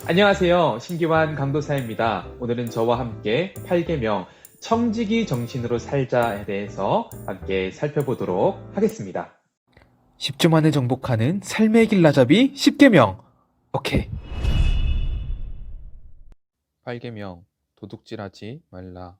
안녕하세요. 신기환 강도사입니다. 오늘은 저와 함께 8계명 청지기 정신으로 살자에 대해서 함께 살펴보도록 하겠습니다. 10초 만에 정복하는 삶의 길 나잡이 10계명. 오케이. 8계명 도둑질하지 말라.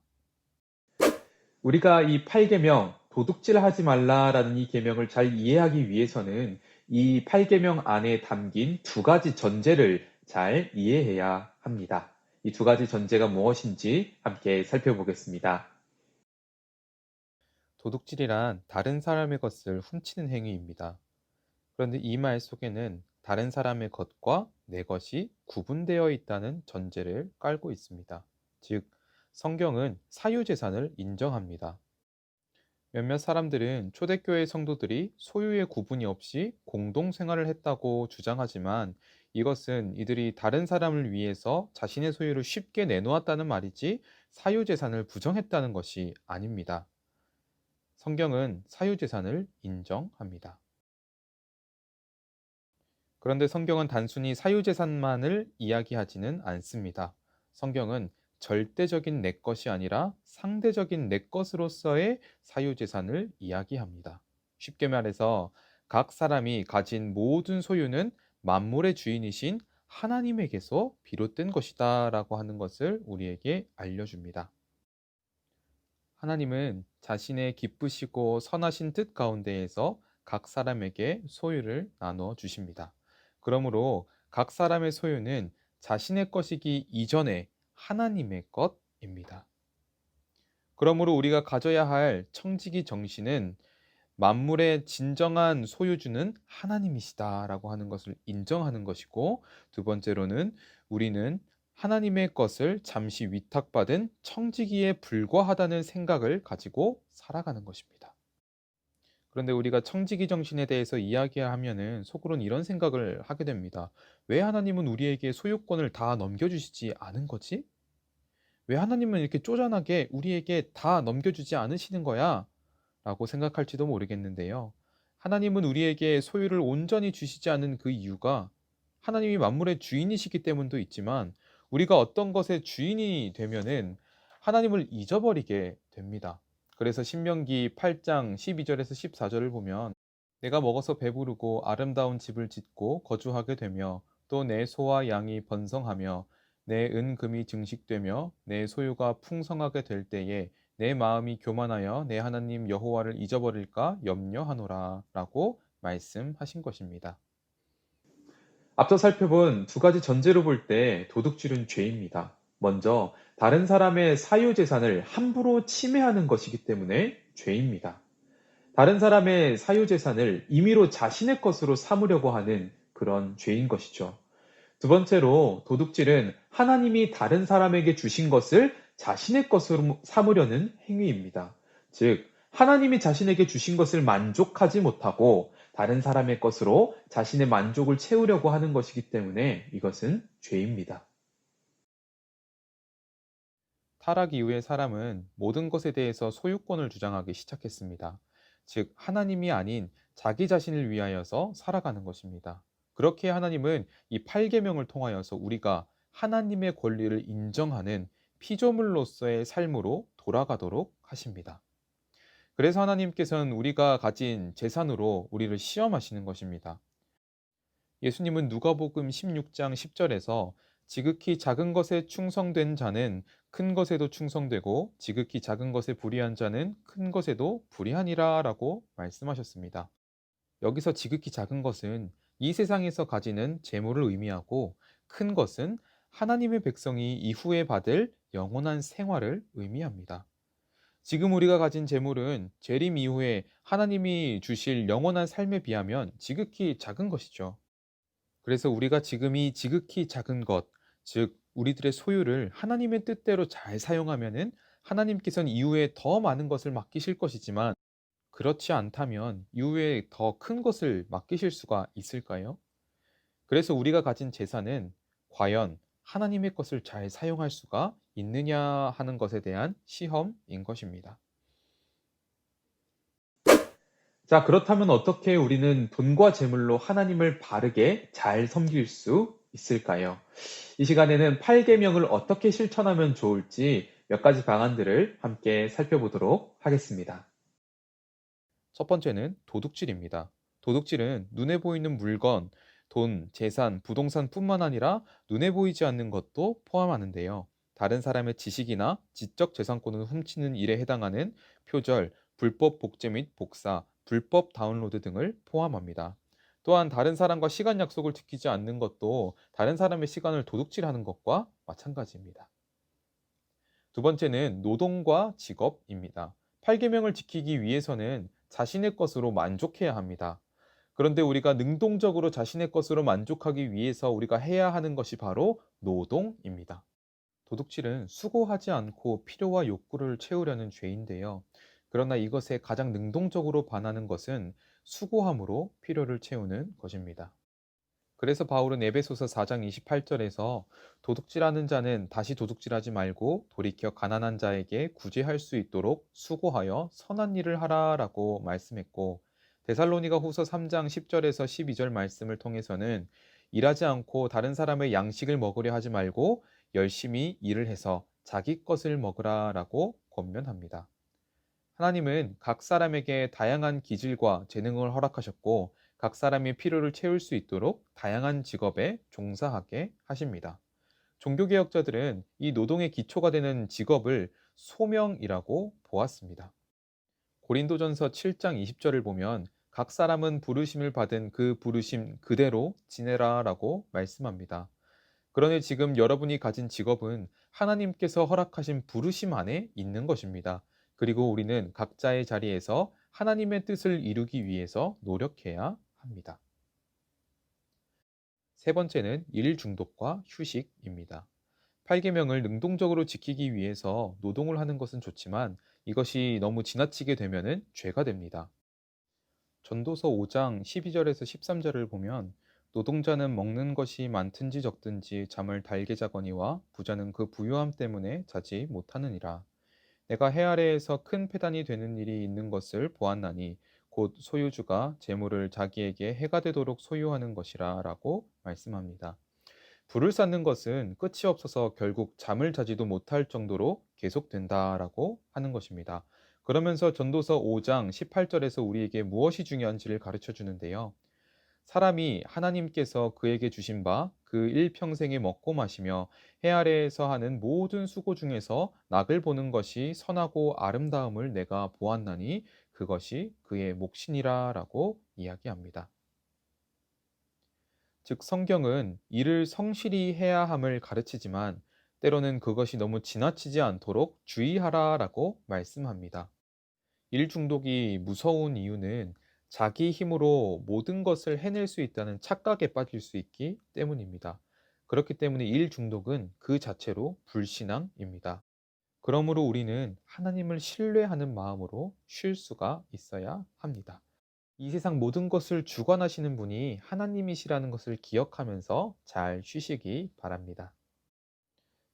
우리가 이 8계명 도둑질하지 말라라는 이 계명을 잘 이해하기 위해서는 이 8계명 안에 담긴 두 가지 전제를 잘 이해해야 합니다. 이 두 가지 전제가 무엇인지 함께 살펴보겠습니다. 도둑질이란 다른 사람의 것을 훔치는 행위입니다. 그런데 이 말 속에는 다른 사람의 것과 내 것이 구분되어 있다는 전제를 깔고 있습니다. 즉, 성경은 사유재산을 인정합니다. 몇몇 사람들은 초대교회 성도들이 소유의 구분이 없이 공동생활을 했다고 주장하지만 이것은 이들이 다른 사람을 위해서 자신의 소유를 쉽게 내놓았다는 말이지 사유재산을 부정했다는 것이 아닙니다. 성경은 사유재산을 인정합니다. 그런데 성경은 단순히 사유재산만을 이야기하지는 않습니다. 성경은 절대적인 내 것이 아니라 상대적인 내 것으로서의 사유재산을 이야기합니다. 쉽게 말해서 각 사람이 가진 모든 소유는 만물의 주인이신 하나님에게서 비롯된 것이다 라고 하는 것을 우리에게 알려줍니다. 하나님은 자신의 기쁘시고 선하신 뜻 가운데에서 각 사람에게 소유를 나누어 주십니다. 그러므로 각 사람의 소유는 자신의 것이기 이전에 하나님의 것입니다. 그러므로 우리가 가져야 할 청지기 정신은 만물의 진정한 소유주는 하나님이시다라고 하는 것을 인정하는 것이고, 두 번째로는 우리는 하나님의 것을 잠시 위탁받은 청지기에 불과하다는 생각을 가지고 살아가는 것입니다. 그런데 우리가 청지기 정신에 대해서 이야기하면은 속으로는 이런 생각을 하게 됩니다. 왜 하나님은 우리에게 소유권을 다 넘겨주시지 않은 거지? 왜 하나님은 이렇게 쪼잔하게 우리에게 다 넘겨주지 않으시는 거야? 라고 생각할지도 모르겠는데요. 하나님은 우리에게 소유를 온전히 주시지 않은 그 이유가 하나님이 만물의 주인이시기 때문도 있지만, 우리가 어떤 것의 주인이 되면은 하나님을 잊어버리게 됩니다. 그래서 신명기 8장 12절에서 14절을 보면 내가 먹어서 배부르고 아름다운 집을 짓고 거주하게 되며 또 내 소와 양이 번성하며 내 은금이 증식되며 내 소유가 풍성하게 될 때에 내 마음이 교만하여 내 하나님 여호와를 잊어버릴까 염려하노라 라고 말씀하신 것입니다. 앞서 살펴본 두 가지 전제로 볼 때 도둑질은 죄입니다. 먼저 다른 사람의 사유재산을 함부로 침해하는 것이기 때문에 죄입니다. 다른 사람의 사유재산을 임의로 자신의 것으로 삼으려고 하는 그런 죄인 것이죠. 두 번째로 도둑질은 하나님이 다른 사람에게 주신 것을 자신의 것으로 삼으려는 행위입니다. 즉, 하나님이 자신에게 주신 것을 만족하지 못하고 다른 사람의 것으로 자신의 만족을 채우려고 하는 것이기 때문에 이것은 죄입니다. 타락 이후에 사람은 모든 것에 대해서 소유권을 주장하기 시작했습니다. 즉, 하나님이 아닌 자기 자신을 위하여서 살아가는 것입니다. 그렇게 하나님은 이 8계명을 통하여서 우리가 하나님의 권리를 인정하는 피조물로서의 삶으로 돌아가도록 하십니다. 그래서 하나님께서는 우리가 가진 재산으로 우리를 시험하시는 것입니다. 예수님은 누가복음 16장 10절에서 지극히 작은 것에 충성된 자는 큰 것에도 충성되고 지극히 작은 것에 불의한 자는 큰 것에도 불의하니라 라고 말씀하셨습니다. 여기서 지극히 작은 것은 이 세상에서 가지는 재물을 의미하고, 큰 것은 하나님의 백성이 이후에 받을 영원한 생활을 의미합니다. 지금 우리가 가진 재물은 재림 이후에 하나님이 주실 영원한 삶에 비하면 지극히 작은 것이죠. 그래서 우리가 지금 이 지극히 작은 것, 즉 우리들의 소유를 하나님의 뜻대로 잘 사용하면은 하나님께서는 이후에 더 많은 것을 맡기실 것이지만, 그렇지 않다면 이후에 더 큰 것을 맡기실 수가 있을까요? 그래서 우리가 가진 재산은 과연 하나님의 것을 잘 사용할 수가 있느냐 하는 것에 대한 시험인 것입니다. 자, 그렇다면 어떻게 우리는 돈과 재물로 하나님을 바르게 잘 섬길 수 있을까요? 이 시간에는 8계명을 어떻게 실천하면 좋을지 몇 가지 방안들을 함께 살펴보도록 하겠습니다. 첫 번째는 도둑질입니다. 도둑질은 눈에 보이는 물건, 돈, 재산, 부동산뿐만 아니라 눈에 보이지 않는 것도 포함하는데요. 다른 사람의 지식이나 지적 재산권을 훔치는 일에 해당하는 표절, 불법 복제 및 복사, 불법 다운로드 등을 포함합니다. 또한 다른 사람과 시간 약속을 지키지 않는 것도 다른 사람의 시간을 도둑질하는 것과 마찬가지입니다. 두 번째는 노동과 직업입니다. 8계명을 지키기 위해서는 자신의 것으로 만족해야 합니다. 그런데 우리가 능동적으로 자신의 것으로 만족하기 위해서 우리가 해야 하는 것이 바로 노동입니다. 도둑질은 수고하지 않고 필요와 욕구를 채우려는 죄인데요. 그러나 이것에 가장 능동적으로 반하는 것은 수고함으로 필요를 채우는 것입니다. 그래서 바울은 에베소서 4장 28절에서 도둑질하는 자는 다시 도둑질하지 말고 돌이켜 가난한 자에게 구제할 수 있도록 수고하여 선한 일을 하라라고 말씀했고, 데살로니가 후서 3장 10절에서 12절 말씀을 통해서는 일하지 않고 다른 사람의 양식을 먹으려 하지 말고 열심히 일을 해서 자기 것을 먹으라라고 권면합니다. 하나님은 각 사람에게 다양한 기질과 재능을 허락하셨고, 각 사람의 필요를 채울 수 있도록 다양한 직업에 종사하게 하십니다. 종교개혁자들은 이 노동의 기초가 되는 직업을 소명이라고 보았습니다. 고린도전서 7장 20절을 보면 각 사람은 부르심을 받은 그 부르심 그대로 지내라라고 말씀합니다. 그러니 지금 여러분이 가진 직업은 하나님께서 허락하신 부르심 안에 있는 것입니다. 그리고 우리는 각자의 자리에서 하나님의 뜻을 이루기 위해서 노력해야 합니다. 세 번째는 일 중독과 휴식입니다. 8계명을 능동적으로 지키기 위해서 노동을 하는 것은 좋지만 이것이 너무 지나치게 되면 죄가 됩니다. 전도서 5장 12절에서 13절을 보면 노동자는 먹는 것이 많든지 적든지 잠을 달게 자거니와 부자는 그 부유함 때문에 자지 못하느니라. 내가 해 아래에서 큰 패단이 되는 일이 있는 것을 보았나니 곧 소유주가 재물을 자기에게 해가 되도록 소유하는 것이라 라고 말씀합니다. 불을 쌓는 것은 끝이 없어서 결국 잠을 자지도 못할 정도로 계속된다라고 하는 것입니다. 그러면서 전도서 5장 18절에서 우리에게 무엇이 중요한지를 가르쳐 주는데요. 사람이 하나님께서 그에게 주신 바 그 일평생에 먹고 마시며 해 아래에서 하는 모든 수고 중에서 낙을 보는 것이 선하고 아름다움을 내가 보았나니 그것이 그의 몫이니라라고 이야기합니다. 즉 성경은 일을 성실히 해야 함을 가르치지만 때로는 그것이 너무 지나치지 않도록 주의하라라고 말씀합니다. 일 중독이 무서운 이유는 자기 힘으로 모든 것을 해낼 수 있다는 착각에 빠질 수 있기 때문입니다. 그렇기 때문에 일 중독은 그 자체로 불신앙입니다. 그러므로 우리는 하나님을 신뢰하는 마음으로 쉴 수가 있어야 합니다. 이 세상 모든 것을 주관하시는 분이 하나님이시라는 것을 기억하면서 잘 쉬시기 바랍니다.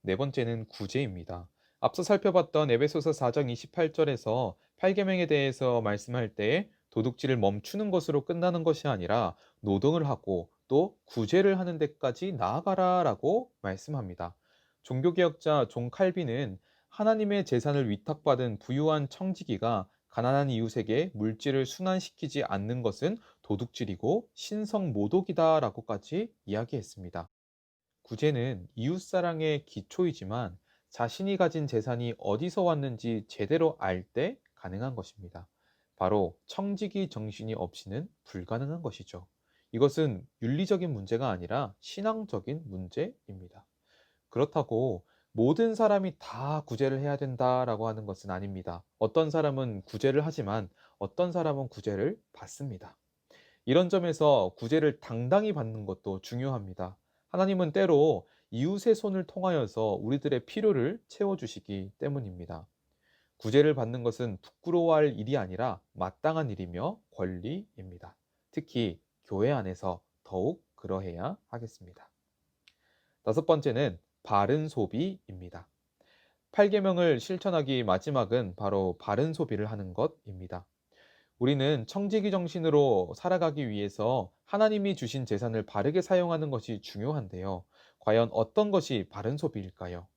네 번째는 구제입니다. 앞서 살펴봤던 에베소서 4장 28절에서 8계명에 대해서 말씀할 때 도둑질을 멈추는 것으로 끝나는 것이 아니라 노동을 하고 또 구제를 하는 데까지 나아가라라고 말씀합니다. 종교개혁자 존 칼빈은 하나님의 재산을 위탁받은 부유한 청지기가 가난한 이웃에게 물질을 순환시키지 않는 것은 도둑질이고 신성모독이다라고까지 이야기했습니다. 구제는 이웃사랑의 기초이지만 자신이 가진 재산이 어디서 왔는지 제대로 알 때 가능한 것입니다. 바로 청지기 정신이 없이는 불가능한 것이죠. 이것은 윤리적인 문제가 아니라 신앙적인 문제입니다. 그렇다고 모든 사람이 다 구제를 해야 된다라고 하는 것은 아닙니다. 어떤 사람은 구제를 하지만 어떤 사람은 구제를 받습니다. 이런 점에서 구제를 당당히 받는 것도 중요합니다. 하나님은 때로 이웃의 손을 통하여서 우리들의 필요를 채워주시기 때문입니다. 구제를 받는 것은 부끄러워할 일이 아니라 마땅한 일이며 권리입니다. 특히 교회 안에서 더욱 그러해야 하겠습니다. 다섯 번째는 바른 소비입니다. 8계명을 실천하기 마지막은 바로 바른 소비를 하는 것입니다. 우리는 청지기 정신으로 살아가기 위해서 하나님이 주신 재산을 바르게 사용하는 것이 중요한데요. 과연 어떤 것이 바른 소비일까요?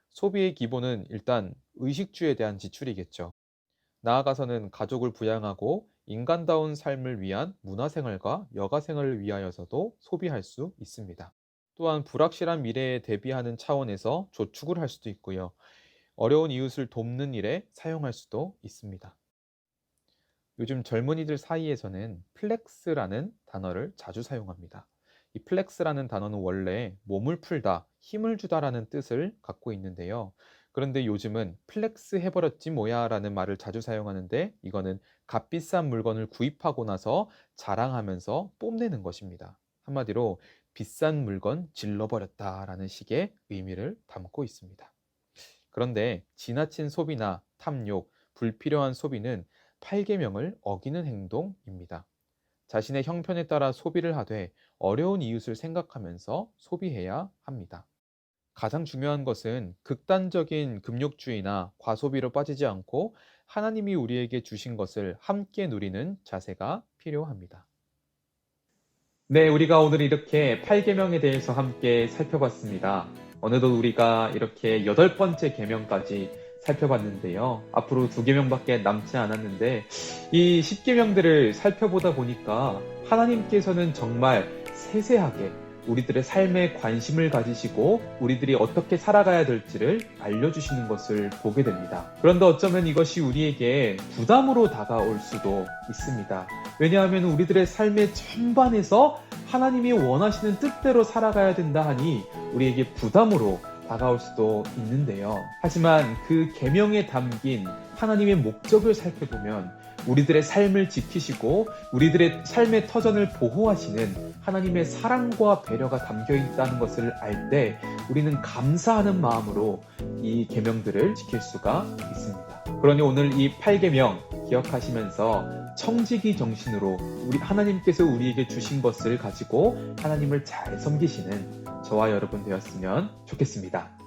소비의 기본은 일단 의식주에 대한 지출이겠죠. 나아가서는 가족을 부양하고 인간다운 삶을 위한 문화생활과 여가생활을 위하여서도 소비할 수 있습니다. 또한 불확실한 미래에 대비하는 차원에서 저축을 할 수도 있고요. 어려운 이웃을 돕는 일에 사용할 수도 있습니다. 요즘 젊은이들 사이에서는 플렉스라는 단어를 자주 사용합니다. 이 플렉스라는 단어는 원래 몸을 풀다, 힘을 주다라는 뜻을 갖고 있는데요. 그런데 요즘은 플렉스 해버렸지 뭐야 라는 말을 자주 사용하는데 이거는 값비싼 물건을 구입하고 나서 자랑하면서 뽐내는 것입니다. 한마디로 비싼 물건 질러버렸다라는 식의 의미를 담고 있습니다. 그런데 지나친 소비나 탐욕, 불필요한 소비는 8계명을 어기는 행동입니다. 자신의 형편에 따라 소비를 하되 어려운 이웃을 생각하면서 소비해야 합니다. 가장 중요한 것은 극단적인 금욕주의나 과소비로 빠지지 않고 하나님이 우리에게 주신 것을 함께 누리는 자세가 필요합니다. 네, 우리가 오늘 이렇게 8계명에 대해서 함께 살펴봤습니다. 어느덧 우리가 이렇게 8번째 계명까지 살펴봤는데요. 앞으로 2계명밖에 남지 않았는데 이 10계명들을 살펴보다 보니까 하나님께서는 정말 세세하게 우리들의 삶에 관심을 가지시고 우리들이 어떻게 살아가야 될지를 알려주시는 것을 보게 됩니다. 그런데 어쩌면 이것이 우리에게 부담으로 다가올 수도 있습니다. 왜냐하면 우리들의 삶의 전반에서 하나님이 원하시는 뜻대로 살아가야 된다 하니 우리에게 부담으로 다가올 수도 있는데요. 하지만 그 계명에 담긴 하나님의 목적을 살펴보면 우리들의 삶을 지키시고 우리들의 삶의 터전을 보호하시는 하나님의 사랑과 배려가 담겨 있다는 것을 알 때 우리는 감사하는 마음으로 이 계명들을 지킬 수가 있습니다. 그러니 오늘 이 8계명 기억하시면서 청지기 정신으로 우리 하나님께서 우리에게 주신 것을 가지고 하나님을 잘 섬기시는 저와 여러분 되었으면 좋겠습니다.